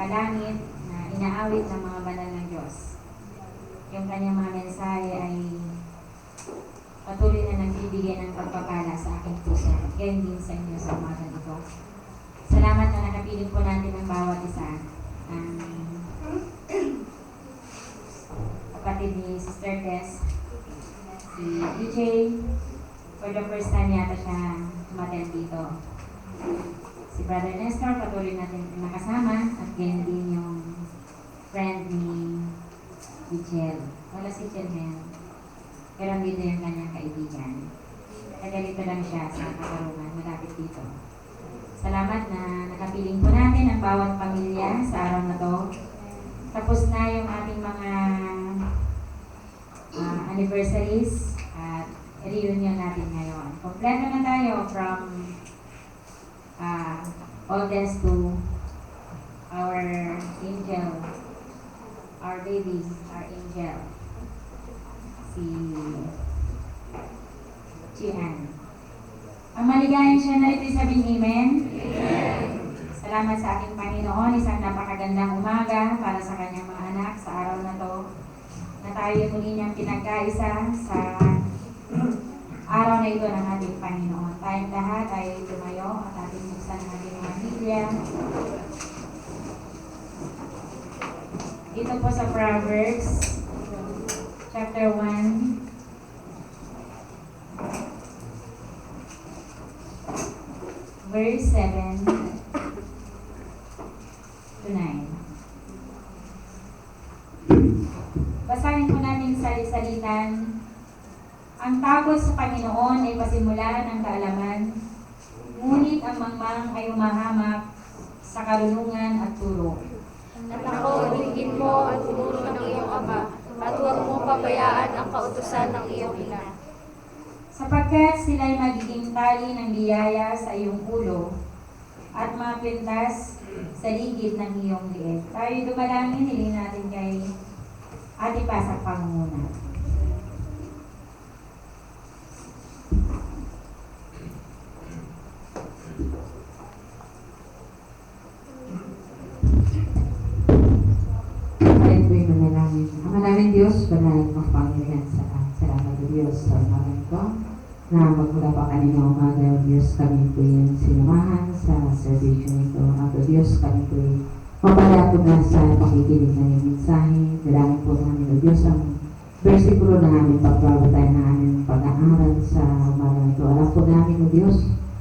langit na inaawit ng mga banal ng Diyos. Yung kanyang mga mensahe ay patuloy na nagbibigay ng pagpapala sa aking puso. Ganyan din sa inyo sa umagang ito. Salamat na nakapiling po natin ang bawat isa. Kapatid ni Sister Tess, si DJ, for the first time yata siya umattend dito. Si Brother Nestor, patuloy natin nakasama, at ganyan din yung friend ni Michelle. Wala si Chelmen, pero dito yung kanyang kaibigan. Nagalito lang siya sa katarungan, malapit dito. Salamat na nakapiling po natin ang bawat pamilya sa araw na to. Tapos na yung ating mga anniversaries at reunion natin ngayon. Kompleto na tayo from oldest to our angel, our baby, our angel, si Gian. Ang maligayang siya na ito'y sabing amen. Amen. Salamat sa ating Panginoon, isang napakagandang umaga para sa kanyang mga anak sa araw na to, na tayo muli niyang pinagkaisa sa araw na ito ng ating Panginoon. Tayong lahat ay tumayo at ating buksan ang ating mga Biblia. Ito po sa Proverbs, chapter 1, verse 7 to 9. Basahin po namin salit-salitan. Ang takot sa Panginoon ay pasimula ng kaalaman, ngunit ang mangmang ay umahamak sa karunungan at turo. At ako, dinggin mo at tinuro ng iyong ama, at huwag mong pabayaan ang kautusan ng iyong ina. Sapagkat sila'y magiging tali ng biyaya sa iyong ulo at mga kwintas sa ligid ng iyong liit. Tayo dumalangin, hiling natin kay Ate Pasak Pangunguna. Ayan po'y manalangin. Ama namin Diyos, banal ng Panginoon sa salamat o Diyos sa umaga ito, na magmula pa kanina umaga o Diyos, kami po'y sinamahan sa servisyo nito. At o Diyos, kami po'y mapalapot na sa pakikinig ng iyong mensahe. Dalangin po namin o Diyos ang versikulo na aming pagbabatayan na aming pag-aaral sa umaga ito. Alam po namin o Diyos,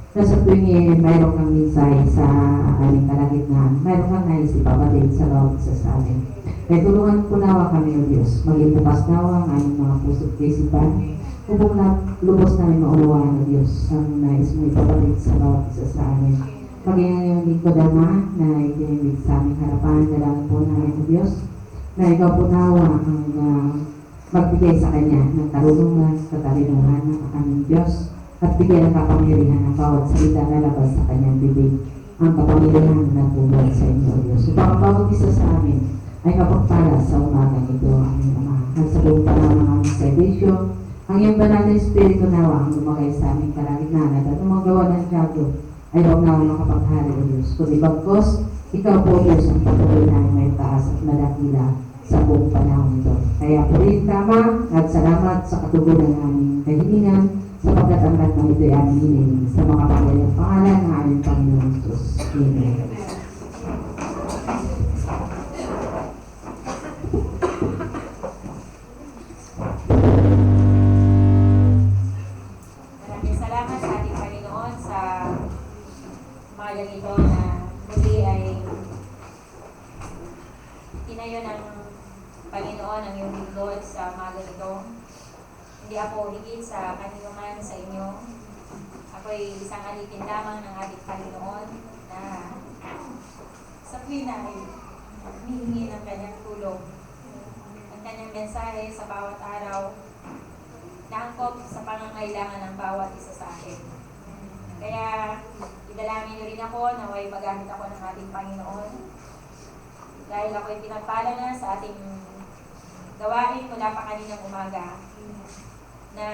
na sa tuwing mayroon kang mensahe sa aming kalagitnaan, mayroon kang nais ipabatid sa bawat isa sa amin. Kaya tulungan po nawa kami o Diyos, maging bukas nawa ang aming mga puso't isipan, upang lubos namin maunawaan o Diyos ang nais mo ipabatid sa bawat isa sa amin. Maging ang iyong lingkod Ama na itinibig sa aming harapan, dalangin po namin o Diyos, na ikaw po nawa ang magbigay sa Kanya ng karunungan, katalinuhan ng aming Diyos, at bigyan ng kapangyarihan ng bawat salita na labas sa Kanyang bibig, ang kapangyarihan na bubuhat sa inyo o Diyos. Upang ang bawat isa sa amin ay kapagpala sa umaga ito, aming Ama. At sa buong panahon ng aming servisyo, ang iyong banal na Espiritu nawa ang lumagay sa aming kalagitnaan at ang mga gawa ng diablo ay huwag nawa makapaghari o Diyos. Kundi bagkos, ikaw po Diyos ang patuloy namin may taas at madakila sa buong panahon ito. Kaya po rin tama at salamat sa katugunan ng aming kahilingan sapagkat ang lahat ng ito ay aming hiniling sa makapangyarihang pangalan ng aming Panginoon Jesus. Amen. Maraming salamat sa ating Panginoon sa umagang ito na muli ay tinayo ng Panginoon ang iyong lingkod sa umagang ito. Hindi ako higit sa kanino man sa inyo. Ako'y isang alipin lamang ng ating Panginoon na sa tuwina ay humihingi ng kanyang tulong, ang kanyang mensahe sa bawat araw na angkop sa pangangailangan ng bawat isa sa akin. Kaya idalangin niyo rin ako na way magamit ako ng ating Panginoon dahil ako'y pinagpala na sa ating gawain mula pa kaninang umaga, na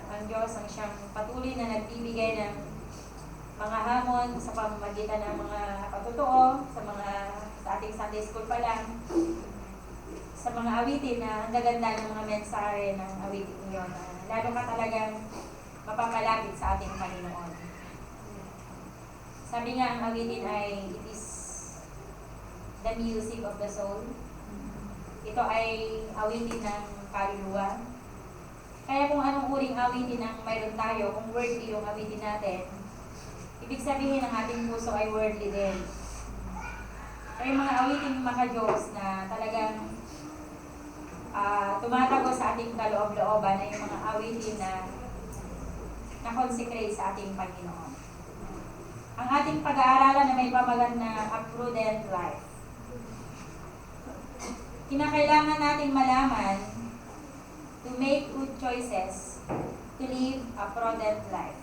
ang Diyos ang siyang patuloy na nagbibigay ng mga hamon sa pamamagitan ng mga patotoo sa ating Sunday school pa lang, sa mga awitin na ang gaganda ng mga mensahe ng awitin niyo na lalo ka talagang mapapalapit sa ating Panginoon. Sabi nga ang awitin ay it is the music of the soul. Ito ay awitin ng kaluluwa. Kaya kung anong uring awitin ang mayroon tayo, kung worldly yung awitin natin, ibig sabihin ng ating puso ay worldly din. Kaya yung mga awitin maka-Diyos na talagang tumatago sa ating kaloob-looban ay yung mga awitin na na-consecrate sa ating Panginoon. Ang ating pag-aaralan na may pamagat na A Prudent Life. Kinakailangan nating malaman to make good choices to live a prudent life.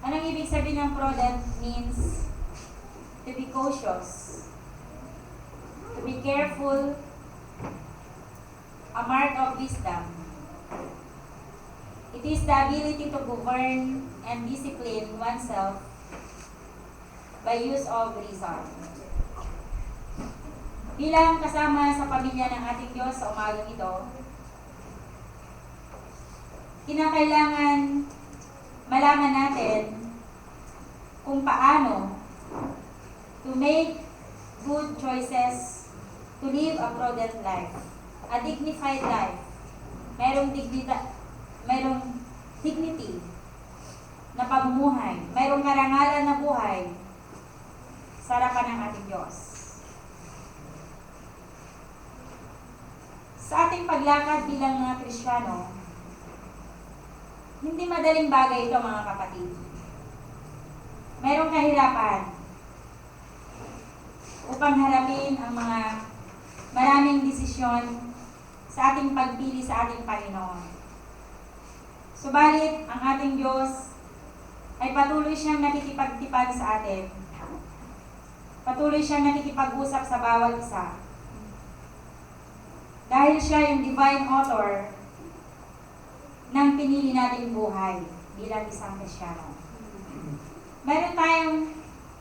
Anong ibig sabihin ng prudent means to be cautious, to be careful, a mark of wisdom. It is the ability to govern and discipline oneself by use of reason. Bilang kasama sa pamilya ng ating Diyos sa umagang ito, kinakailangan malaman natin kung paano to make good choices to live a prudent life, a dignified life. Mayroong dignity na pamumuhay, mayroong karangalan na buhay sa harapan ng ating Diyos. Sa ating paglakad bilang mga Kristiyano, hindi madaling bagay ito mga kapatid. Mayroong kahirapan upang harapin ang mga maraming desisyon sa ating pagpili sa ating Panginoon. Subalit, ang ating Diyos ay patuloy siyang nakikipagtipan sa atin. Patuloy siyang nakikipag-usap sa bawat isa. Dahil siya yung divine author ng pinili nating buhay bilang isang Kristiyano. Meron tayong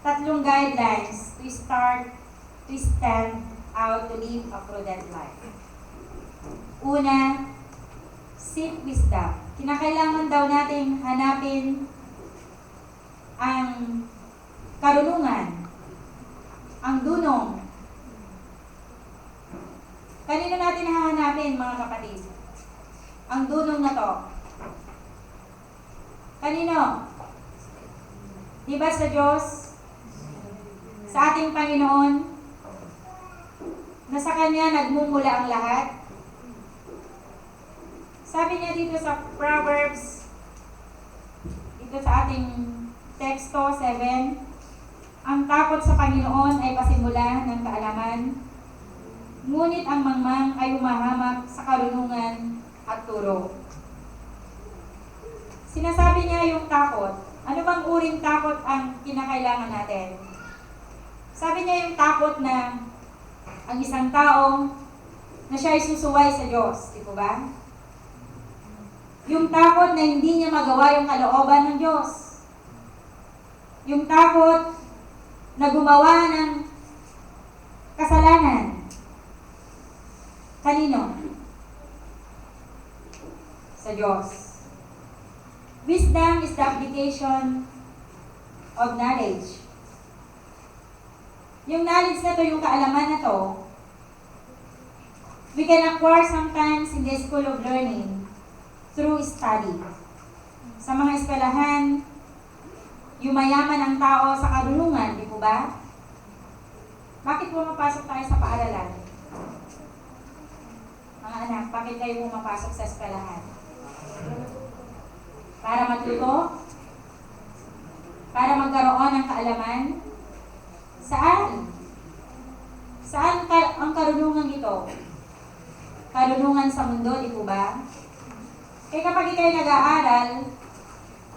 3 guidelines to stand out to live a prudent life. Una, seek wisdom. Kinakailangan daw nating hanapin ang karunungan, ang dunong. Kanino natin hahanapin, mga kapatid? Ang dunong na to. Kanino? Diba sa Diyos? Sa ating Panginoon? Na sa Kanya nagmumula ang lahat? Sabi niya dito sa Proverbs, dito sa ating teksto 7, ang takot sa Panginoon ay pasimula ng kaalaman, ngunit ang mangmang ay humahamak sa karunungan at turo. Sinasabi niya yung takot. Ano bang uring takot ang kinakailangan natin? Sabi niya yung takot na ang isang tao na siya ay susuway sa Diyos. Di po ba? Yung takot na hindi niya magawa yung kalooban ng Diyos. Yung takot na gumawa ng kasalanan. Kanino? Sa Diyos. Wisdom is the application of knowledge. Yung knowledge na to, yung kaalaman na to, we can acquire sometimes in the school of learning through study. Sa mga eskwelahan, yumayaman ang tao sa karunungan, di po ba? Bakit pumapasok tayo sa paaralan? Mga anak, bakit kayo pumapasok sa eskwelahan? Para matuto? Para magkaroon ng kaalaman? Saan? Saan ang karunungan ito? Karunungan sa mundo, di po ba? Kaya kapag ikaw'y nag-aaral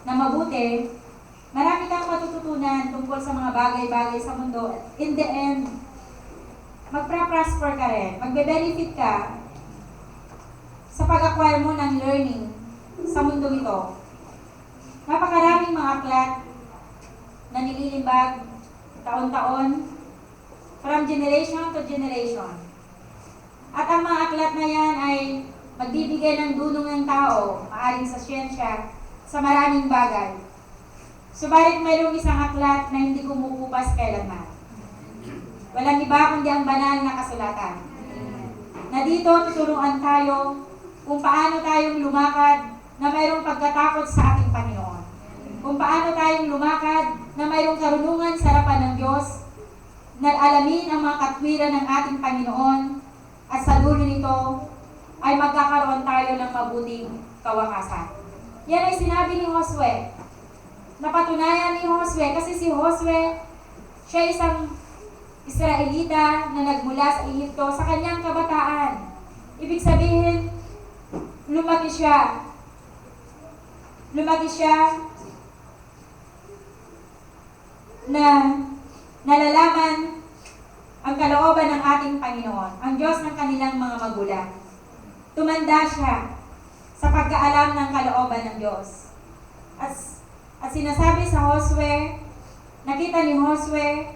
na mabuti, marami kang matututunan tungkol sa mga bagay-bagay sa mundo. In the end, magpra-prosper ka rin. Magbe-benefit ka sa pag-acquire mo ng learning sa mundo ito. Napakaraming mga aklat na nililimbag taon-taon from generation to generation. At ang mga aklat na yan ay magbibigay ng dulong ng tao, maaring sa siyensya, sa maraming bagay. Subalit mayroong isang aklat na hindi kumukupas kailanman. Walang iba kundi ang banal na kasulatan. Na dito tuturuan tayo kung paano tayong lumakad na mayroong pagkatakot sa ating Panginoon. Kung paano tayong lumakad na mayroong karunungan sa harapan ng Diyos, na alamin ang mga katwiran ng ating Panginoon, at sa dulo nito ay magkakaroon tayo ng mabuting kawakasan. Yan ay sinabi ni Josue. Napatunayan ni Josue kasi si Josue, siya isang Israelita na nagmula sa Ehipto sa kanyang kabataan. Ibig sabihin, lumaki siya na nalalaman ang kalooban ng ating Panginoon, ang Diyos ng kanilang mga magulang. Tumanda siya sa pagkaalam ng kalooban ng Diyos. At sinasabi sa Josue, nakita ni Josue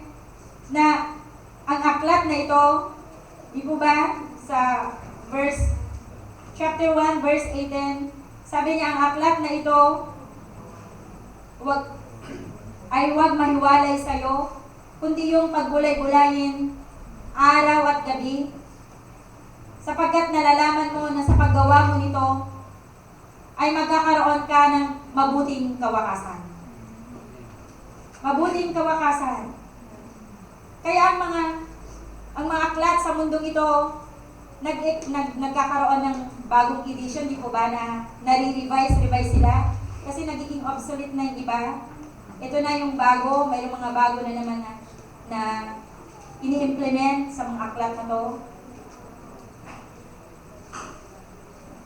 na ang aklat na ito, di po ba, sa chapter 1, verse 18, sabi niya, ang aklat na ito, huwag mahiwalay sa'yo, kundi yung pagbulay-bulayin, araw at gabi, sapagkat nalalaman mo na sa paggawa mo nito, ay magkakaroon ka ng mabuting kawakasan. Mabuting kawakasan. Kaya ang mga aklat sa mundong ito, nagkakaroon ng bagong edition, di po ba, na nare-revise sila, kasi nagiging obsolete na yung iba. Ito na yung bago, mayroong mga bago na naman na ini-implement sa mga aklat na to.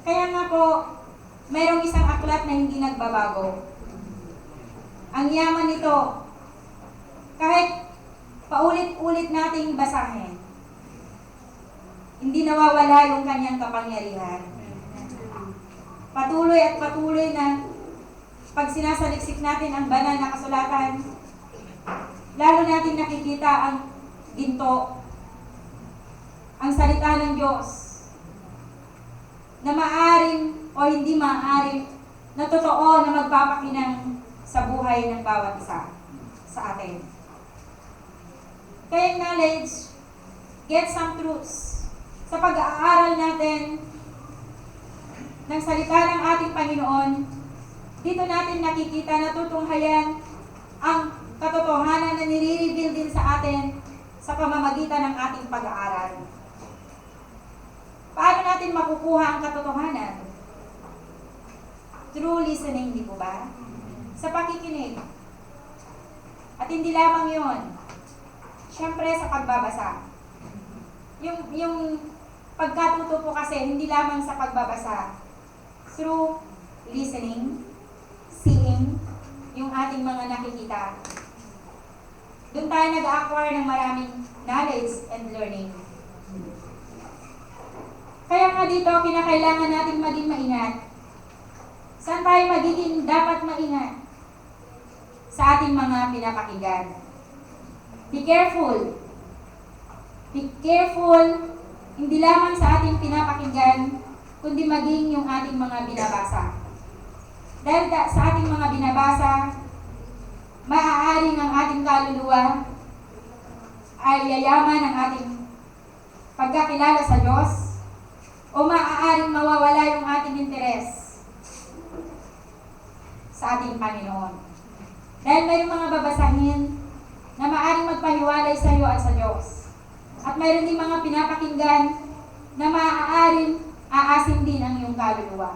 Kaya nga po, mayroong isang aklat na hindi nagbabago. Ang yaman nito, kahit paulit-ulit nating basahin, hindi nawawala yung kanyang kapangyarihan. Patuloy at patuloy na pag sinasaliksik natin ang banal na kasulatan, lalo natin nakikita ang ginto, ang salita ng Diyos, na maaring o hindi maaring, na totoo na magpapakinang sa buhay ng bawat isa sa atin. Kaya knowledge, get some truths. Sa pag-aaral natin ng salita ng ating Panginoon, dito natin nakikita na tutunghayan ang katotohanan na nire-reveal din sa atin sa pamamagitan ng ating pag-aaral. Paano natin makukuha ang katotohanan? Through listening, di po ba? Sa pakikinig. At hindi lamang yon. Siyempre sa pagbabasa. Yung pagkatuto po kasi, hindi lamang sa pagbabasa. Through listening, seeing, yung ating mga nakikita. Doon tayo nag-acquire ng maraming knowledge and learning. Kaya nga dito, kinakailangan natin maging maingat. Saan tayo magiging dapat maingat? Sa ating mga pinapakinggan. Be careful. Be careful, hindi lamang sa ating pinapakinggan, kundi maging yung ating mga binabasa. Dahil sa ating mga binabasa, maaaring ang ating kaluluwa ay yayaman ang ating pagkakilala sa Diyos, o maaaring mawawala yung ating interes sa ating Panginoon. Dahil may mga babasahin na maaaring magpahiwalay sa iyo at sa Diyos. At mayroon din mga pinapakinggan na maaaring aasin din ang iyong kaluluwa.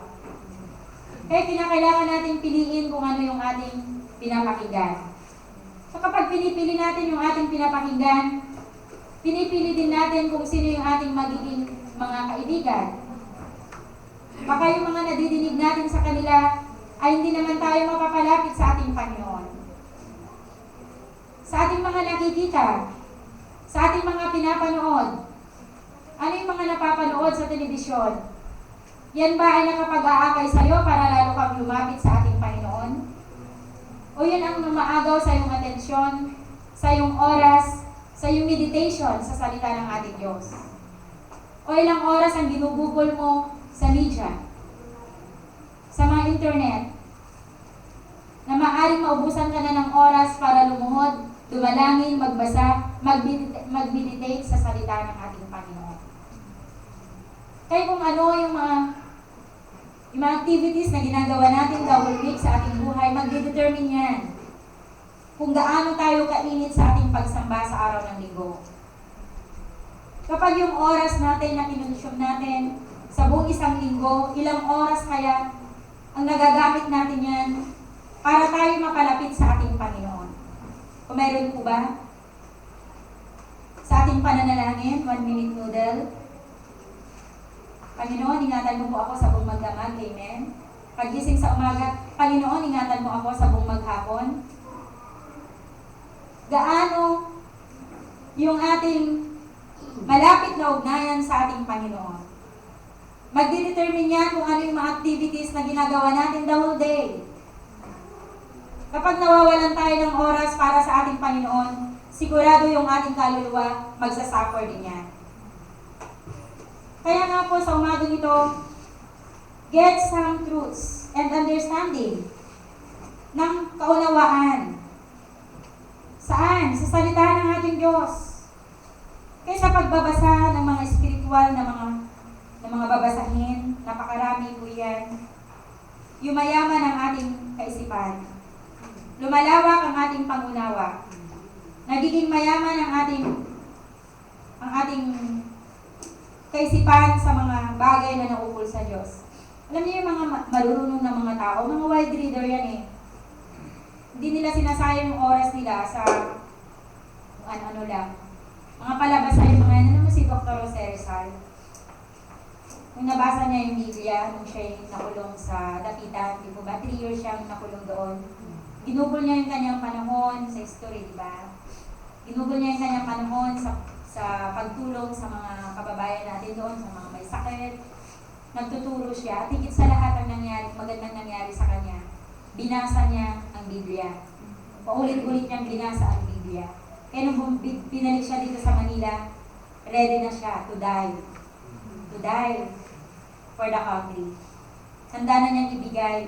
Kaya kinakailangan natin piliin kung ano yung ating pinapakinggan. So kapag pinipili natin yung ating pinapakinggan, pinipili din natin kung sino yung ating magiging mga kaibigan. Baka yung mga nadidinig natin sa kanila ay hindi naman tayo mapapalapit sa ating Panginoon. Sa ating mga nakikita, sa ating mga pinapanood, ano yung mga napapanood sa telebisyon? Yan ba ay nakapag-aakay sa iyo para lalo kang lumapit sa ating Panginoon? O yan ang umaagaw sa iyong atensyon, sa iyong oras, sa iyong meditation sa salita ng ating Diyos? O ilang oras ang ginugugol mo sa media, sa mga internet, na maaaring maubusan ka na ng oras para lumuhod, dumalangin, magbasa, mag-meditate sa salita ng ating Panginoon. Kaya kung ano yung mga activities na ginagawa natin the whole week sa ating buhay, magdedetermine yan kung gaano tayo kainit sa ating pagsamba sa araw ng linggo. Kapag yung oras natin na kinonsume natin sa buong isang linggo, ilang oras kaya ang nagagamit natin yan para tayo mapalapit sa ating Panginoon? Kung mayroon po ba? Sa ating pananalangin, 1-minute noodle. Panginoon, ingatan mo po ako sa buong magdamag. Amen. Pagising sa umaga, Panginoon, ingatan mo ako sa buong maghapon. Gaano yung ating malapit na ugnayan sa ating Panginoon? Magdedetermine yan kung ano yung mga activities na ginagawa natin the whole day. Kapag nawawalan tayo ng oras para sa ating Panginoon, sigurado yung ating kaluluwa magsasuffer din yan. Kaya nga po sa umagang ito, get some truths and understanding ng kaunawaan. Saan? Sa salita ng ating Diyos. Kaysa pagbabasa ng mga spiritual na mga babasahin, napakarami po yan. Yumayaman ang ating kaisipan. Lumalawak ang ating pangunawa. Nagiging mayaman ang ating kaisipan sa mga bagay na naukol sa Diyos. Alam niyo yung mga marunong na mga tao, mga wide reader yan eh. Hindi nila sinasayang yung oras nila sa ano lang. Mga palabas ay mga ano naman si Dr. Jose Rizal. Nung nabasa niya yung Biblia, nung siya nakulong sa Dapitan, di po ba? 3 years siyang nakulong doon. Ginugol niya yung kanyang panahon sa history, di ba? Ginugol niya yung kanyang panahon sa pagtulong sa mga kababayan natin doon, sa mga may sakit. Nagtuturo siya. At higit sa lahat ang magandang nangyari sa kanya, binasa niya ang Biblia. Paulit-ulit niyang binasa ang Biblia. Kaya nung binalik siya dito sa Manila, ready na siya to die. To die for the country. Handa na niyang ibigay,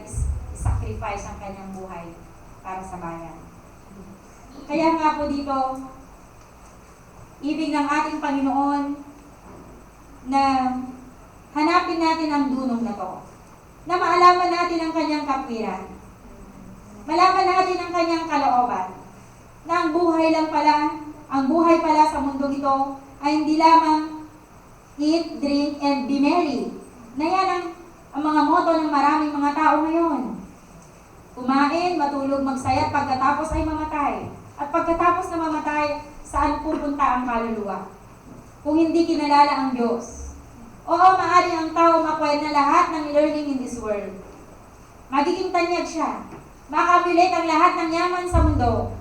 sacrifice ang kanyang buhay para sa bayan. Kaya nga po dito, ibig ng ating Panginoon na hanapin natin ang dunong na to. Na maalaman natin ang kanyang katwiran. Malaman natin ang kanyang kalooban. Na ang buhay pala sa mundong ito ay hindi lamang eat, drink, and be merry. Na yan ang mga motto ng maraming mga tao ngayon. Kumain, matulog, magsaya, pagkatapos ay mamatay. At pagkatapos na mamatay, saan pupunta ang kaluluwa? Kung hindi kinalala ang Diyos. Oo, maaaring ang tao makuha na lahat ng learning in this world. Magiging tanyag siya. Makamulit ang lahat ng yaman sa mundo.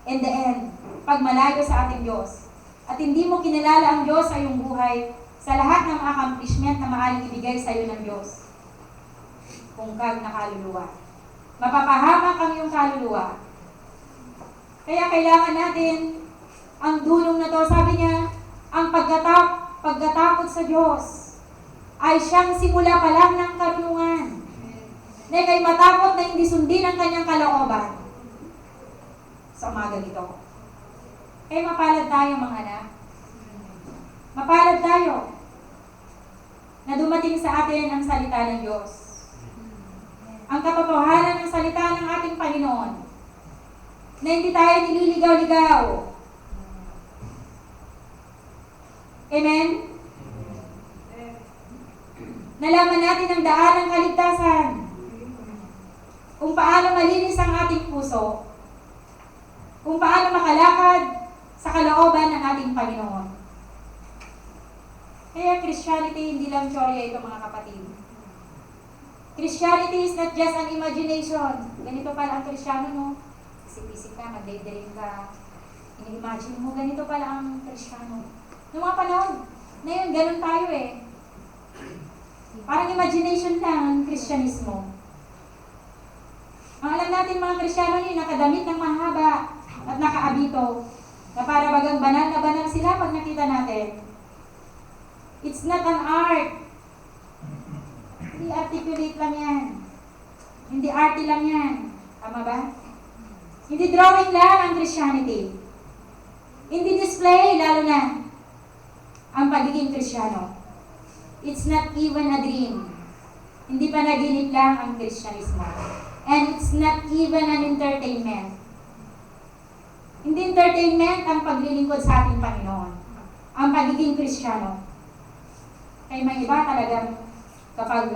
In the end, pag malayo sa ating Diyos, at hindi mo kinalala ang Diyos sa iyong buhay, sa lahat ng accomplishment na maaaring ibigay sa iyo ng Diyos, kung kag na kaluluwa. Mapapahamak ang iyong kaluluwa. Kaya kailangan natin ang dulong na to. Sabi niya, ang pagkatakot sa Diyos ay siyang simula pa lang ng karunungan. Na kay matakot na hindi sundin ang kanyang kalooban. Sa umaga nito. Kaya mapalad tayo mga anak. Mapalad tayo na dumating sa atin ang salita ng Diyos. Ang katotohanan ng salita ng ating Panginoon. Na hindi tayo nililigaw-ligaw. Amen? Nalaman natin ang daan ng kaligtasan. Kung paano malinis ang ating puso. Kung paano makalakad sa kalooban ng ating Panginoon. Kaya Christianity, hindi lang teorya ito mga kapatid. Christianity is not just an imagination. Ganito pala ang Kristiyano, no? Isip-isip ka, mag-daydream ka. Ini-imagine mo, ganito pala ang Kristiyano. Noong mga panahon na yun, ganun tayo eh. Parang imagination lang ang Kristyanismo. Ang alam natin mga Kristiyano yun, nakadamit ng mahaba at nakaabito. Na para bagang banal na banal sila pag nakita natin. It's not an art. Hindi articulate lang yan. Hindi arty lang yan. Tama ba? Hindi drawing lang ang Christianity. Hindi display, lalo na ang pagiging Kristiyano. It's not even a dream. Hindi pa naginip lang ang Kristyanismo. And it's not even an entertainment. Hindi entertainment ang paglilingkod sa ating Panginoon. Ang pagiging Kristiyano. Kaya may iba talagang kapag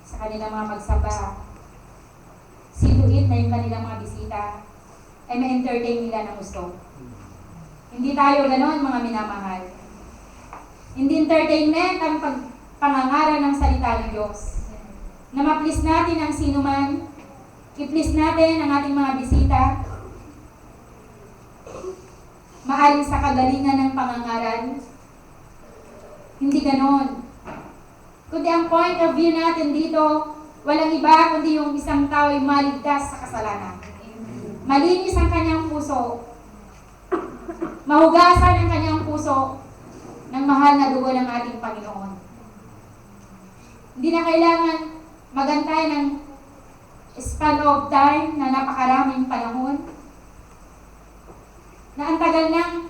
sa kanilang mga pagsamba, siluin na yung kanilang mga bisita, ay ma-entertain nila ng gusto. Hindi tayo ganon, mga minamahal. Hindi entertainment ang pangangaral ng salita ng Diyos. Na ma-please natin ang sino man, i-please natin ang ating mga bisita, maaring sa kagalingan ng pangangaral. Hindi ganon. Kundi ang point of view natin dito, walang iba kundi yung isang tao ay maligtas sa kasalanan. Malinis ang kanyang puso. Mahugasan ang kanyang puso ng mahal na dugo ng ating Panginoon. Hindi na kailangan magantay ng span of time na napakaraming panahon. Na ang tagal nang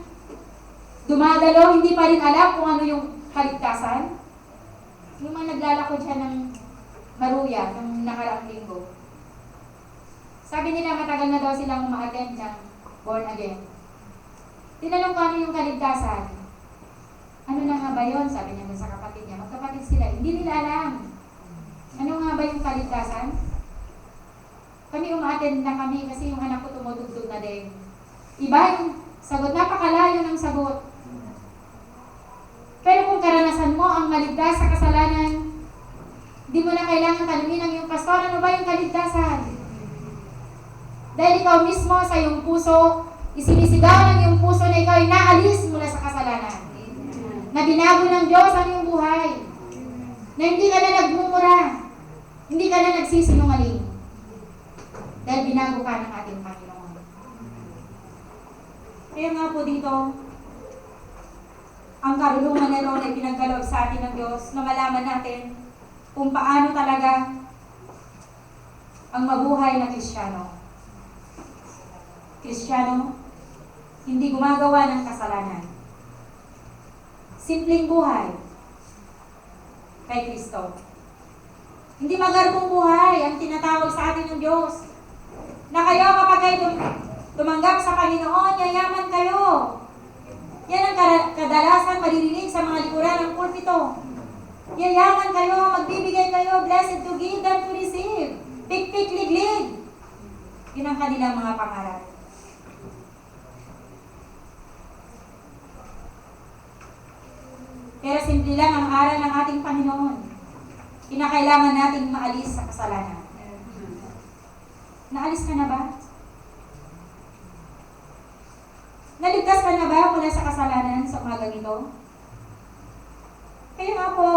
dumadalo, hindi pa rin alam kung ano yung kaligtasan. Yung mga naglalakod siya ng Maruya ng nakaraang linggo. Sabi nila matagal na daw silang ma-attend ng born again. Tinanong ko ano yung kaligtasan. Ano na nga ba yun? Sabi niya sa kapatid niya. Magkapatid sila. Hindi nila alam. Ano nga ba yung kaligtasan? Kami uma-attend na kami kasi yung anak ko tumutugtog na din. Iba yung sagot. Napakalayo ng sagot. Pero kung karanasan mo ang maligtas sa kasalanan, di mo na kailangan tanungin ang iyong pastor, ano ba yung kaligtasan? Dahil ikaw mismo sa iyong puso, isinisigaw ng iyong puso na ikaw ay naalis mula sa kasalanan. Na binago ng Diyos ang iyong buhay. Na hindi ka na nagmumura. Hindi ka na nagsisinungaling. Dahil binago ka ng ating Panginoon. Kaya nga po dito, ang karunungan na ron ay pinagkaloob sa atin ng Diyos na malaman natin kung paano talaga ang mabuhay na Kristiyano. Kristiyano, hindi gumagawa ng kasalanan. Simpleng buhay kay Kristo. Hindi magarbong buhay ang tinatawag sa atin ng Diyos. Na kayo kapag kayo tumanggap sa Panginoon, yayaman kayo. Yan ang kadalasan maririnig sa mga likuran ng pulpito. Yayaman kayo, magbibigay kayo, blessed to give than to receive. Pik-pik, lig-lig. Yun ang kanilang mga pangarap. Pero simple lang ang aral ng ating Panginoon. Kinakailangan nating maalis sa kasalanan. Naalis ka na ba? Naligtas ka na ba mula sa kasalanan sa umagang ito? Kaya nga po,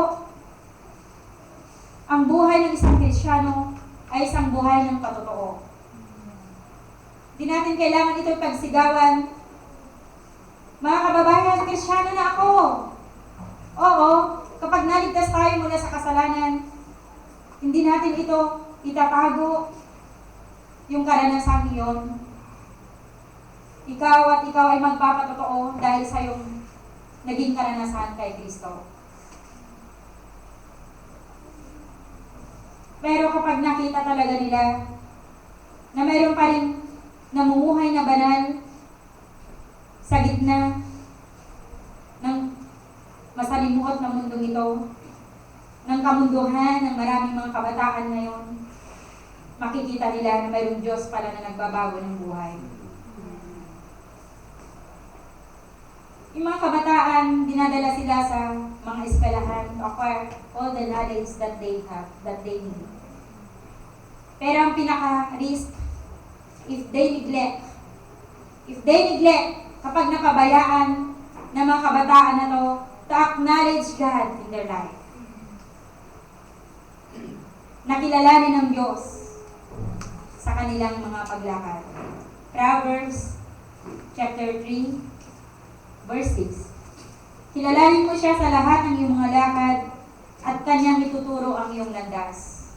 ang buhay ng isang Kristiyano ay isang buhay ng patotoo. Di natin kailangan ito'y pagsigawan. Mga kababayan, Kristiyano na ako. Oo, kapag naligtas tayo mula sa kasalanan, hindi natin ito itatago yung karanasang iyon. Ikaw at ikaw ay magpapatotoo dahil sa iyong naging karanasan kay Kristo. Pero kapag nakita talaga nila na mayroon pa rin namumuhay na banal sa gitna ng masalimuot na mundong ito, ng kamunduhan ng maraming mga kabataan ngayon, makikita nila na mayroong Diyos pala na nagbabago ng buhay. Yung mga kabataan, dinadala sila sa mga eskwelahan to acquire all the knowledge that they have, that they need. Pero ang pinaka-risk, if they neglect, kapag napabayaan ng mga kabataan na to acknowledge God in their life. Nakilalanin ng Diyos sa kanilang mga paglakad. Proverbs chapter 3, verse 6. Kilalanin mo siya sa lahat ng iyong mga lakad at kanyang ituturo ang iyong landas.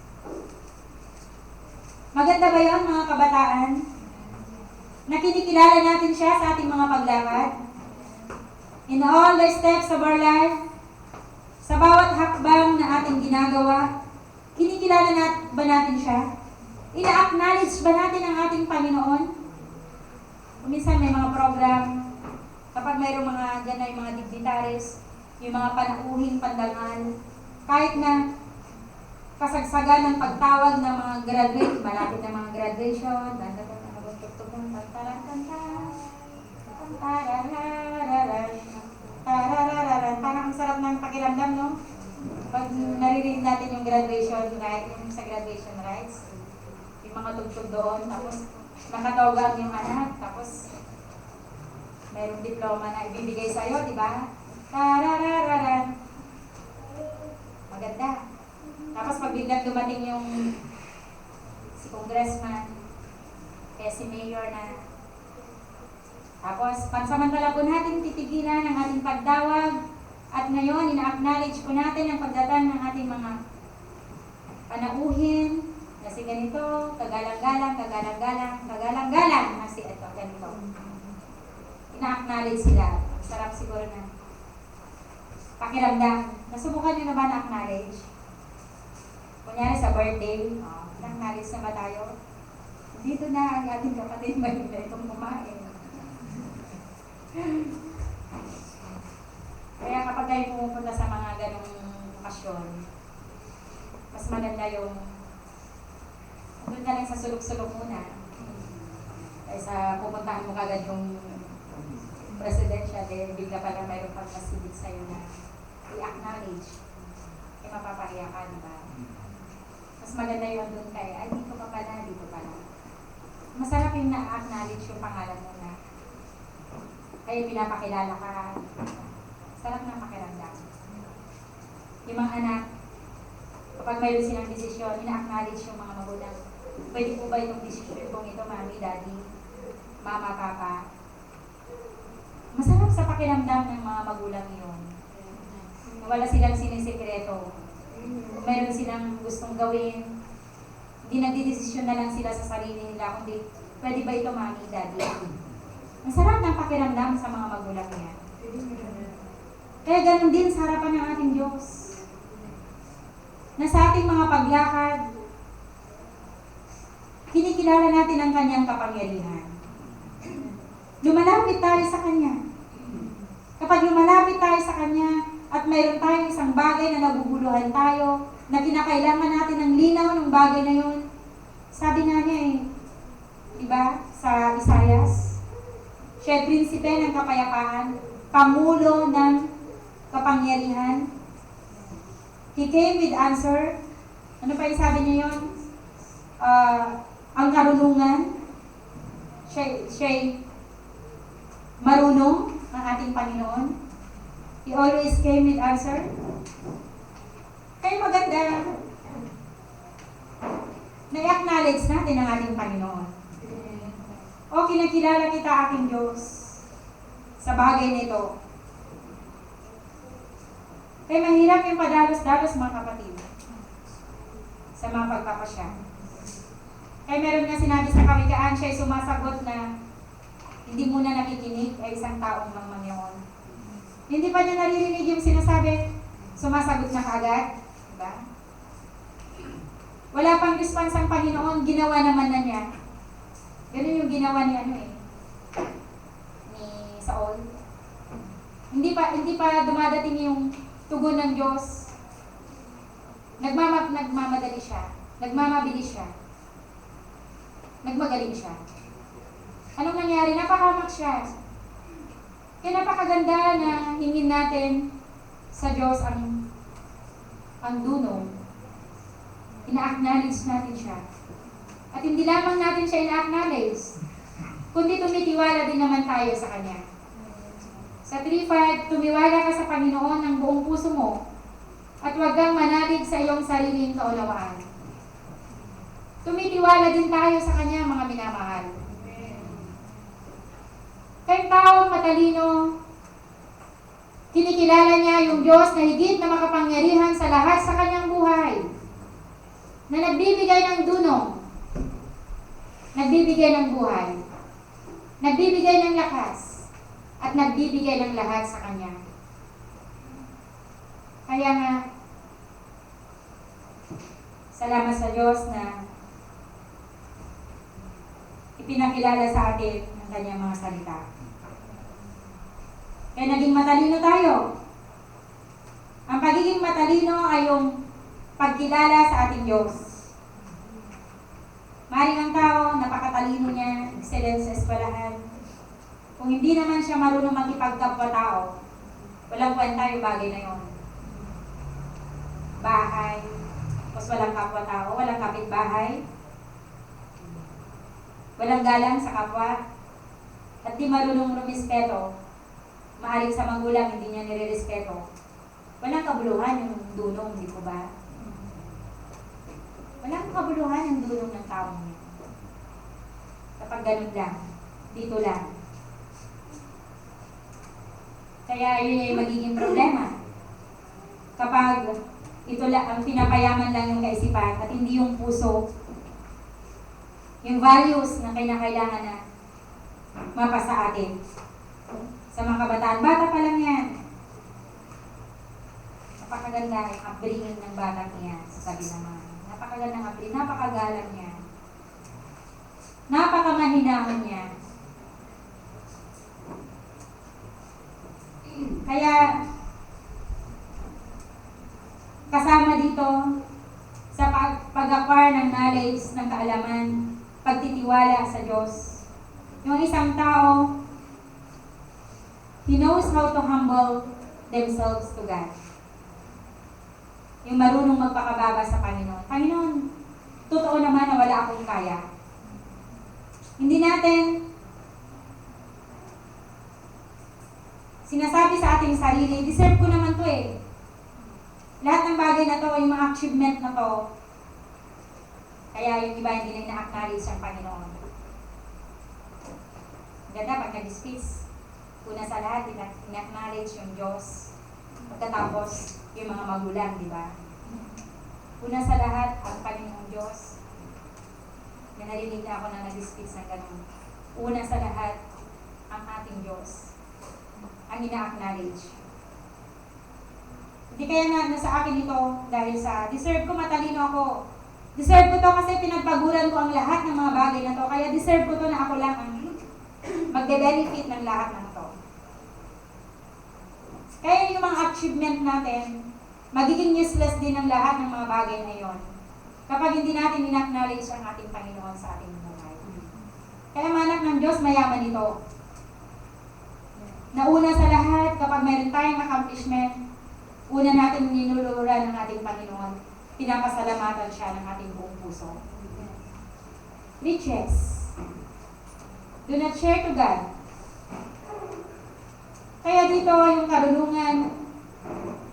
Maganda ba yun, mga kabataan? Na kinikilala natin siya sa ating mga paglakad? In all the steps of our life, sa bawat hakbang na ating ginagawa, kinikilala ba natin siya? Ina-acknowledge ba natin ang ating Panginoon? Minsan may mga program, kapag mayroong mga ganay, mga dignitaries, yung mga panauhin, pandangal, kahit na kasagsagan ng pagtawag ng mga graduate, malapit na mga graduation, parang ang sarap ng pakiramdam, no? Pag naririnig natin yung graduation, right? Yung sa graduation rites, yung mga tugtog doon, tapos nakatawagan yung anak, tapos mayroong diploma na ibibigay sa'yo, di ba? Tararararan. Maganda. Tapos pag biglang dumating yung si congressman, kaya si mayor na, tapos pansamantala po natin titigilan ang ating pagtawag at ngayon ina-acknowledge po natin ang pagdating ng ating mga panauhin na si ganito, kagalang-galang, kagalang-galang, kagalang-galang na si ito, ganito. Ina-acknowledge sila. Sarap siguro na pakiramdam. Nasubukan nyo na ba na-acknowledge? Kunyari sa birthday, na-acknowledge na ba tayo? Dito na ang ating kapatid Marinda itong kumain. Kaya kapag tayo pumupunta sa mga ganong okasyon, mas maganda yung doon ka lang sa sulok-sulok muna. Kaysa pupuntahan mo kagad yung presidensya, then bigla pala mayroon pang masigit sa'yo na i-acknowledge. Eh mapapahiya ka, di ba? Mas maganda yun doon kay, ay dito pa pala, dito pala. Masarap yung na-acknowledge yung pangalan mo na kaya pinapakilala ka. Sarap ng pakiramdam. Yung mga anak, kapag mayroon silang desisyon, ina-acknowledge yung mga magulang. Pwede po ba itong desisyon kung ito, mami, daddy, mama, papa? Masarap sa pakiramdam ng mga magulang yun. Wala silang sinisikreto. Kung mayroon silang gustong gawin, hindi nagdidesisyon na lang sila sa sarili nila, kundi pwede ba ito, mami, daddy? Masarap ng pakiramdam sa mga magulang niya. Kaya ganun din sa harapan ng ating Diyos. Na sa ating mga paglakad, kinikilala natin ang kanyang kapangyarihan. Lumalapit tayo sa kanya. Kapag lumalapit tayo sa kanya at mayroon tayong isang bagay na naguguluhan tayo, na kinakailangan natin ng linaw ng bagay na yun, sabi nga niya diba, sa Isaias, siya ay prinsipe ng kapayapaan, pamulo ng kapangyarihan. He came with answer. Ano pa yung sabi niya yun? Ang karunungan. Siya'y marunong ang ating Panginoon. He always came with answer. Kaya maganda na i-acknowledge natin ang ating Panginoon. O kinakilala kita aking Diyos sa bagay nito. Kaya mahirap yung padalos-dalos mga kapatid sa mga pagpapasya. Kaya meron nga sinabi sa kawikaan, siya ay sumasagot na hindi muna nakikinig ay isang taong lang Mangyaon. Hindi pa niya naririnig yung sinasabi, sumasagot na kaagad. Diba? Wala pang response ang Panginoon, ginawa naman na niya. Ganun yung ginawa ni ni Saul. Hindi pa dumadating yung tugon ng Diyos. Nagmamadali siya. Nagmamabilis siya. Nagmagaling siya. Anong nangyari? Napahamak siya. Kaya napakaganda na hingin natin sa Diyos ang dunong. Ina-acknowledge natin siya. At hindi lamang natin siya ina-acknowledge, kundi tumitiwala din naman tayo sa Kanya. Sa 3:5, tumiwala ka sa Panginoon ng buong puso mo at huwag kang manalig sa iyong sariling kaunawaan. Tumitiwala din tayo sa Kanya, mga minamahal. Kayong taong matalino, kinikilala niya yung Diyos na higit na makapangyarihan sa lahat sa kanyang buhay, na nagbibigay ng dunong, nagbibigay ng buhay, nagbibigay ng lakas, at nagbibigay ng lahat sa Kanya. Kaya nga, salamat sa Diyos na ipinakilala sa atin ang Kanyang mga salita. Kaya naging matalino tayo. Ang pagiging matalino ay yung pagkilala sa ating Diyos. Maring ang tao, napakatalino niya, excellent sa eskwelahan. Kung hindi naman siya marunong makipagkapwa-tao, walang kwenta yung bagay na yun. Bahay, tapos walang kapwa-tao, walang kapitbahay, walang galang sa kapwa, at di marunong rumispeto, maaaring sa magulang hindi niya nire-respeto. Walang kabuluhan yung dunong, di ko ba? Walang kabuluhan yung dunong ng taong niya. Kapag ganun lang, dito lang. Kaya yun ay magiging problema. Kapag ito lang, ang pinapayaman lang yung kaisipan at hindi yung puso, yung values na kinakailangan na mapasa atin. Sa mga kabataan, bata pa lang yan. Napakaganda yung upbringing ng batang niya, sasabi naman. Napakagandang upbringing, napakagalang niya. Napakamahinahon niya. Kaya, kasama dito sa pag-acquire ng knowledge, ng kaalaman, pagtitiwala sa Diyos. Yung isang tao, he knows how to humble themselves to God. Yung marunong magpakababa sa Panginoon. Panginoon, totoo naman na wala akong kaya. Hindi natin sinasabi sa ating sarili, deserve ko naman to eh. Lahat ng bagay na to, yung mga achievement na to, kaya yung iba hindi na ina-acknowledge ang Panginoon. Ganda pag nag-speech, una sa lahat, ina-acknowledge yung Diyos. Pagkatapos, yung mga magulang, di ba? Una sa lahat, ang Panginoong Diyos. May narinig na ako na nag-speech ng ganun. Una sa lahat, ang ating Diyos. Ang ina-acknowledge. Hindi kaya na nasa akin ito dahil sa deserve ko, matalino ako. Deserve ko to kasi pinagpaguran ko ang lahat ng mga bagay na to. Kaya deserve ko to na ako lang ang magbe-benefit ng lahat ng to. Kaya yung mga achievement natin, magiging useless din ang lahat ng mga bagay na yon kapag hindi natin in-acknowledge ang ating Panginoon sa ating buhay. Kaya manak ng Diyos, mayaman ito. Nauna sa lahat, kapag mayroon tayong accomplishment, una natin ninuluran ng ating Panginoon, pinapasalamatan siya ng ating buong puso. Riches. Do not share to God. Kaya dito, yung karunungan,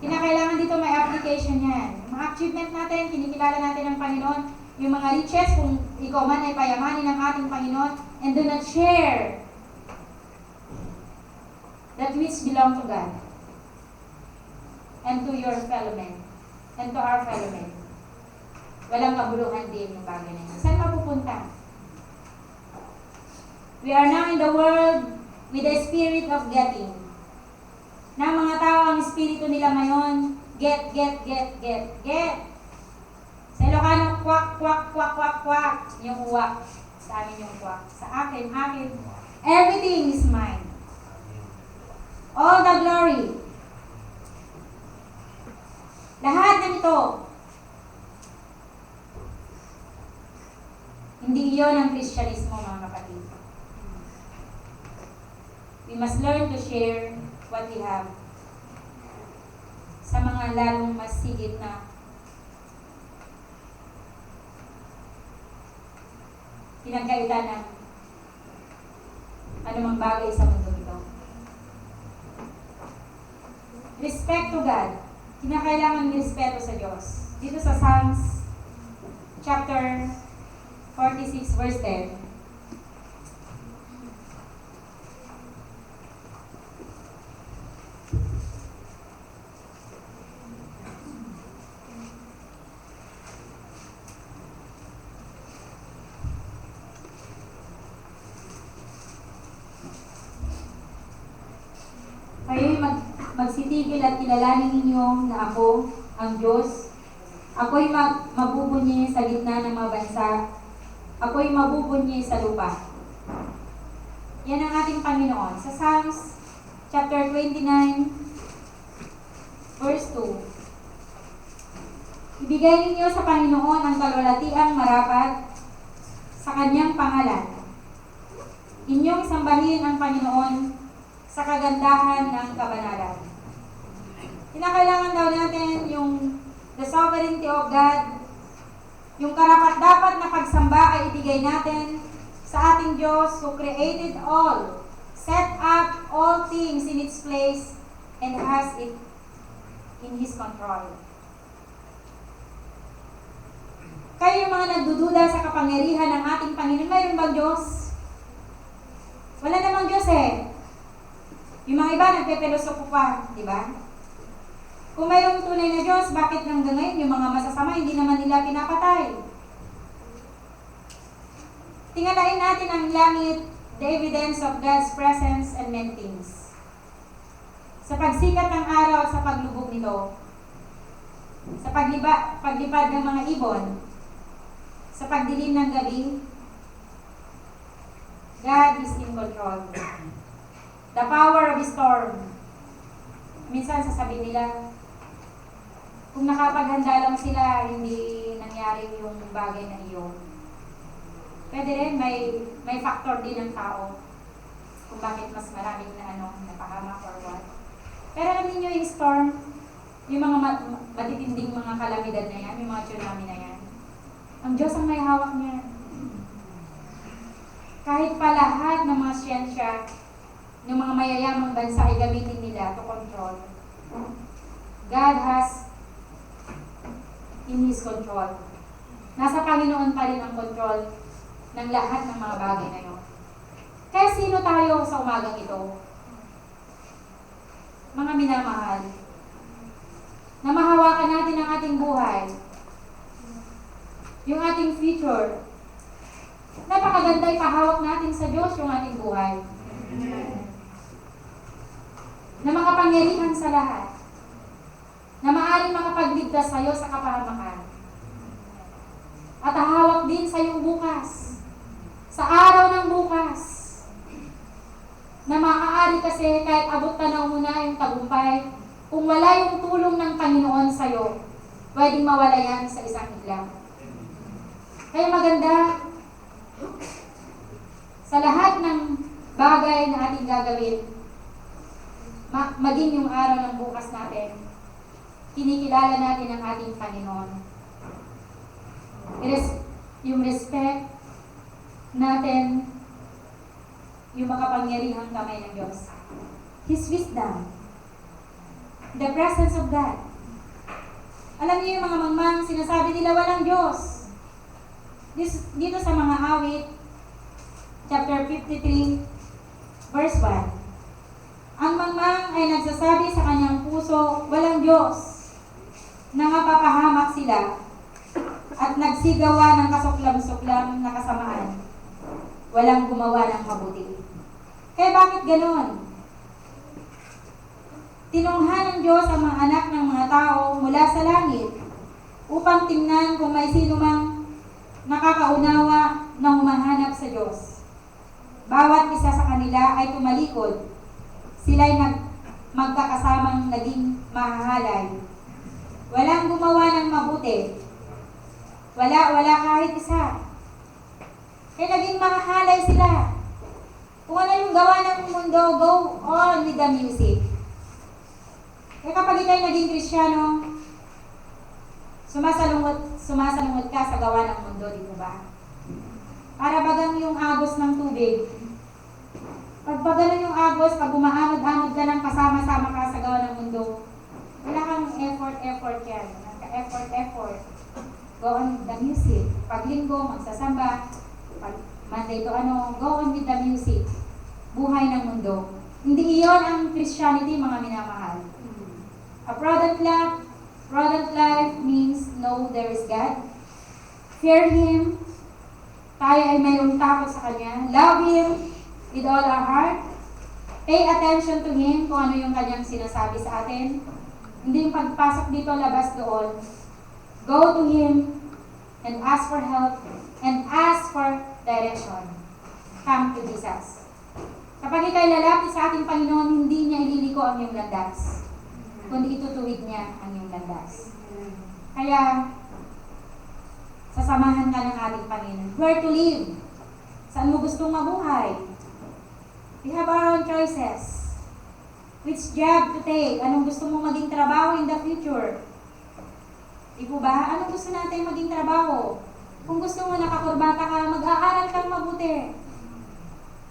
kinakailangan dito may application yan. Yung mga achievement natin, kinikilala natin ng Panginoon, yung mga riches, kung ikaw man ay payamanin ng ating Panginoon, and do not share that which belong to God and to your fellow men and to our fellow men. Walang kabuluhan din yung bagay na yun. Saan mapupunta? We are now in the world with the spirit of getting. Na mga tao, ang espiritu nila ngayon, get. Sa Ilocano, kwak. Yung uwak. Sa amin yung kwak. Sa akin. Everything is mine. All the glory. Lahat ng ito. Hindi iyon ang Kristyanismo, mga kapatid. We must learn to share what we have sa mga lalong mas higit na pinagkaitan ng anumang bagay sa mundo ito. Respect to God. Kinakailangan ng respeto sa Diyos. Dito sa Psalms chapter 46 verse 10. magsitigil at kilalanin ninyo na ako, ang Diyos. Ako'y mabubunyi sa gitna ng mga bansa. Ako'y mabubunyi sa lupa. Yan ang ating Panginoon. Sa Psalms chapter 29, verse 2. Ibigay ninyo sa Panginoon ang kalwalatiang marapat sa kanyang pangalan. Inyong sambahin ang Panginoon sa kagandahan ng kabanalan. Kinakailangan daw natin yung the sovereignty of God, yung karapat-dapat na pagsamba ay ibigay natin sa ating Diyos who created all, set up all things in its place, and has it in His control. Kayo yung mga nagdududa sa kapangyarihan ng ating Panginoon, mayroon bang Diyos? Wala namang Diyos eh. Yung mga iba nagpepelosopo pa, di ba? Kung mayroong tunay na Diyos, bakit hanggang ngayon yung mga masasama hindi naman nila pinapatay? Tingalain natin ang langit, the evidence of God's presence and many things. Sa pagsikat ng araw at sa paglubog nito, sa paglipad ng mga ibon, sa pagdilim ng gabi, God is in control. The power of storm. Minsan sasabihin nila, kung nakapaghanda lang sila, hindi nangyari yung bagay na iyon. Pwede rin, may factor din ng tao kung bakit mas maraming napahamak or what. Pero alam niyo yung storm, yung mga matitinding mga kalamidad na yan, yung mga tsunami na yan, ang Diyos ang may hawak niya. Kahit pa lahat ng mga siyensya, yung mga mayayamang bansa ay gamitin nila to control, God has in His control. Nasa Panginoon pa rin ang control ng lahat ng mga bagay na yun. Kaya sino tayo sa umagang ito? Mga minamahal, na mahawakan natin ang ating buhay, yung ating future. Napakaganda ipahawak natin sa Diyos yung ating buhay. Na makapangyarihan sa lahat. Na maaaring makapagligtas sa iyo sa kapahamakan. At hahawak din sa iyong bukas. Sa araw ng bukas. Na maaari kasi kahit abot tanaw mo na yung tagumpay, kung wala yung tulong ng Panginoon sa iyo, pwedeng mawala yan sa isang higla. Kaya maganda, sa lahat ng bagay na ating gagawin, maging yung araw ng bukas natin, kinikilala natin ang ating Panginoon. Yung respect natin, yung makapangyarihang kamay ng Diyos. His wisdom. The presence of God. Alam niyo yung mga mangmang, sinasabi nila walang Diyos. Dito sa mga awit, chapter 53, verse 1. Ang mangmang ay nagsasabi sa kanyang puso, walang Diyos. Nangapapahamak sila at nagsigawa ng kasuklam-suklam na kasamaan. Walang gumawa ng mabuti. Kaya bakit ganon? Tinunghan ng Diyos ang mga anak ng mga tao mula sa langit upang tingnan kung may sino mang nakakaunawa na humahanap sa Diyos. Bawat isa sa kanila ay tumalikod. Sila'y magkakasamang naging mahahalay. Walang gumawa ng mabuti. Wala kahit isa. Kaya naging mahahalay sila. Kung ano yung gawa ng mundo, go on with the music. Kaya kapag ikaw'y naging Kristiyano, sumasalungot ka sa gawa ng mundo, di ba? Para bagang yung agos ng tubig. Pag ganun yung agos, pag umaanod-anod ka ng kasama-sama ka sa gawa ng mundo, wala kang effort yan. Effort. Go on with the music. Pag linggo, magsasamba. Pag Monday to go on with the music. Buhay ng mundo. Hindi iyon ang Christianity, mga minamahal. A product life means know there is God. Fear Him. Tayo ay mayroong takot sa Kanya. Love Him with all our heart, Pay attention to Him kung ano yung kanyang sinasabi sa atin. Hindi yung pagpasok dito, labas doon. Go to Him and ask for help and ask for direction. Come to Jesus. Kapag ikay lalapit sa ating Panginoon, hindi niya ililiko ang iyong landas, kundi itutuwid niya ang iyong landas. Kaya, sasamahan ka ng ating Panginoon. Where to live? Saan mo gustong mabuhay? We have our own choices. Which job to take? Anong gusto mong maging trabaho in the future? Di po ba? Anong gusto natin maging trabaho? Kung gusto mo nakakurbata ka, mag-aaral kang mabuti.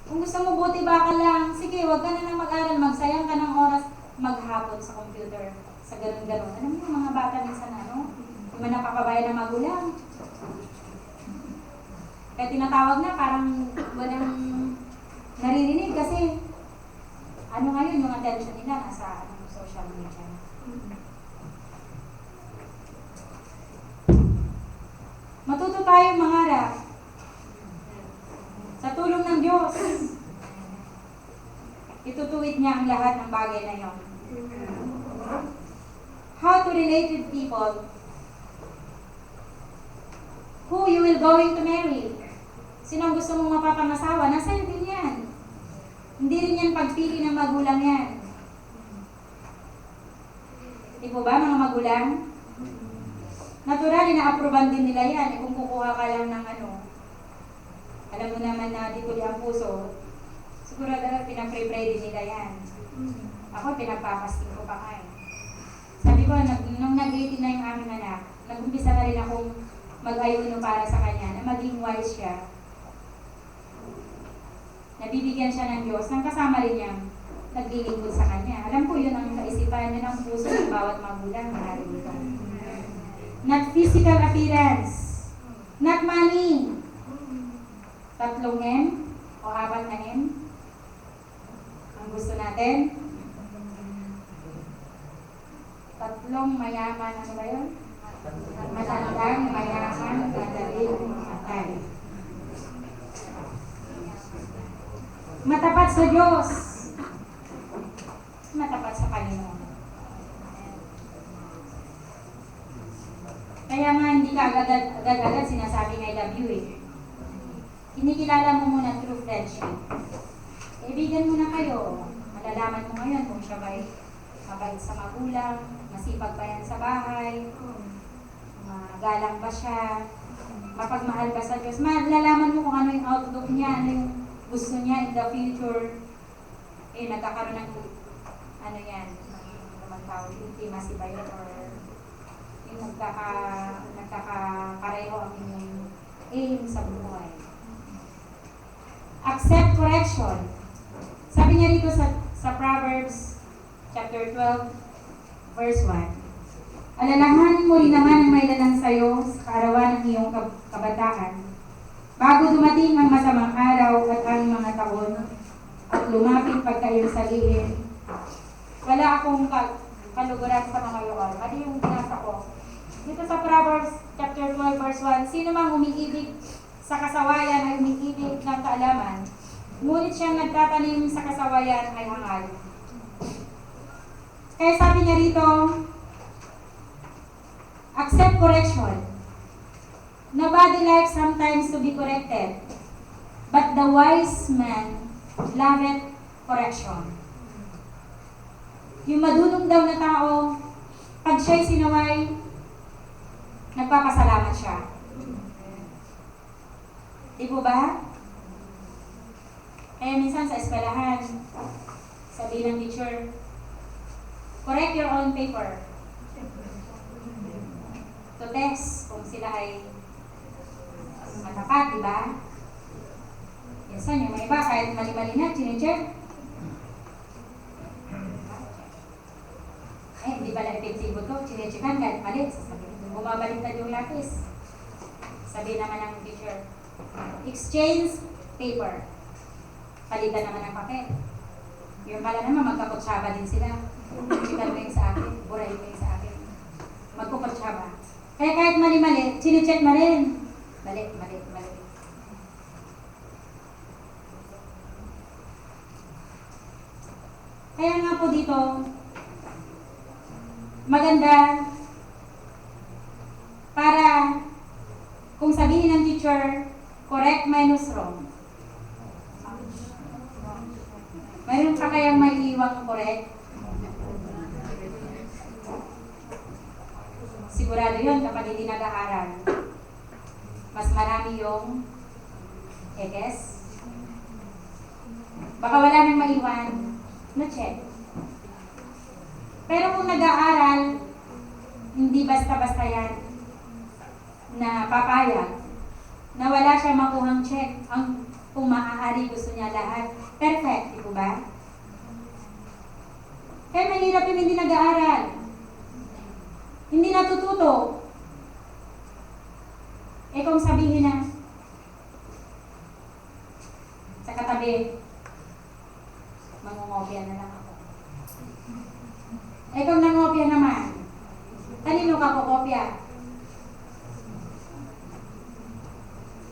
Kung gusto mo buti baka lang, sige, wag ka na nang mag-aral, magsayang ka ng oras, maghapon sa computer, sa ganun-ganun. Alam mo yung mga bata minsan yung mga napapabayan ng magulang. Kaya tinatawag na, parang walang naririnig kasi ngayon yung attention nila nasa social media. Matuto tayong mangarap sa tulong ng Diyos. Itutuwid niya ang lahat ng bagay na yon. How to relate with people. Who you will going to marry. Sino ang gusto mong mapapangasawa? Nasa iyo din yan. Hindi rin yan pagpili ng magulang yan. Di po ba mga magulang? Natural, ina-approvean din nila yan. Kung kukuha ka lang ng alam mo naman na di ko ang puso, siguro pinapre-pray din nila yan. Ako, pinagpapasting ko pa nga eh. Sabi ko, nung nag-18 na yung aming anak, nag-umpisa na rin akong mag-ayuno para sa kanya, na maging wise siya. Nabibigyan siya ng Diyos, nang kasama rin niyang naglilingkod sa kanya. Alam ko yun ang kaisipan niya ng puso ng bawat magulang na dito. Not physical appearance, not money. 3 M o 4 na M ang gusto natin. 3 mayaman, ano ba yun? Matandang, mayaman, madaling, matay. Matapat sa Diyos. Matapat sa Panginoon. Kaya nga hindi ka agad-agad sinasabing I love you eh. Kinikilala mo muna through friendship. Kaibigan mo na kayo. Malalaman mo ngayon kung siya ba'y mabait sa magulang, masipag ba yan sa bahay, magalang ba siya, mapagmahal ba sa Diyos. Malalaman mo kung ano yung outlook niya, ano yung gusto niya in the future. Nagkakaroon ng yan, naman tawag, intimacy ba yun, or yung nagkakapareho ang inyong aim sa buhay. Accept correction. Sabi niya rito sa Proverbs chapter 12, verse 1. Alalahanin mo rin naman ang may dalang sayo sa kaarawan ng iyong kabataan, bago dumating ang masamang araw at ang mga taon, at lumapit pagkayong saliin. Wala akong kaluguran sa mga yoon. Ano yung binasa ko? Dito sa Proverbs chapter 12, verse 1, sino mang umiibig sa kasawayan ay umiibig ng kaalaman, ngunit siyang nagtatanim sa kasawayan ay hangal. Kaya sabi niya rito, accept correction. Nobody likes sometimes to be corrected, but the wise man loveth correction. Yung madunong daw na tao, pag siya'y sinaway, nagpapasalamat siya. Di po ba? Kaya minsan sa eskwelahan, sabi ng teacher, correct your own paper. To test kung sila ay matapat, di ba? Minsan yung mga iba, kahit mali-mali na, chine-check. Hindi pala epektibo to, chine-checkan kahit mali. Sasabihin, bumabaliktad yung lapis. Sabi naman ng teacher, exchange paper. Palitan naman ng papel. Yung pala naman, magkakutsaba din sila. Chikan mo yung sa akin, buray mo yung sa akin. Magkukutsaba. Kaya kahit mali-mali, chine-check na rin. Mali. Kaya nga po dito, maganda para kung sabihin ng teacher, correct minus wrong. Mayroon pa kayang maiiwang correct? Sigurado yun kapag hindi nag-aaral. Mas marami yung ekes. Baka wala nang maiwan, no-check. Pero kung nag-aaral, hindi basta-basta yan na papayag na wala siya makuhang check. Kung maaari gusto niya lahat. Perfect, di po ba? Kaya mahirap yung hindi nag-aaral. Hindi natututo. Kung sabihin na sa katabi, mangungopia na lang ako. Kung nangopia naman, kanino ka kukopya?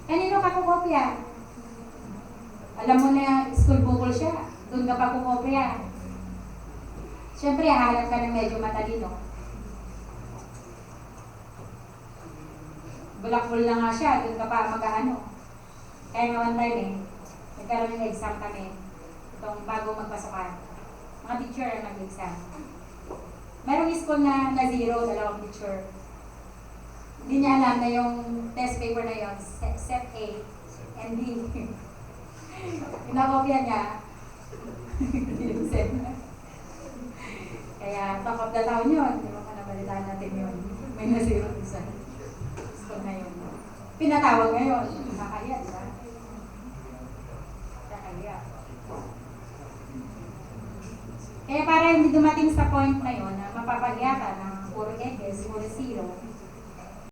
Kanino ka kukopya? Alam mo na school bukol siya, doon ka pa kukopya. Siyempre, hahanap ka ng medyo matalino. Bulakbol na nga siya, doon ka pa mag-ano. Kaya nga one time nagkaroon ng exam kami. Itong bago magpasukan. Mga teacher ang nag-exam. Merong school na zero, dalawang teacher. Hindi niya alam na yung test paper na yun, set A and B. Pinakopya niya. Hindi yung set na. Kaya top of the town yun. Di ba kanabalitaan natin yun. May na-zero isa. School na yun. Pinatawag ngayon. Kakaya, di ba? Kakaya. Kaya para hindi dumating sa point na yun na mapapahiya ka ng puro ekes, puro zero,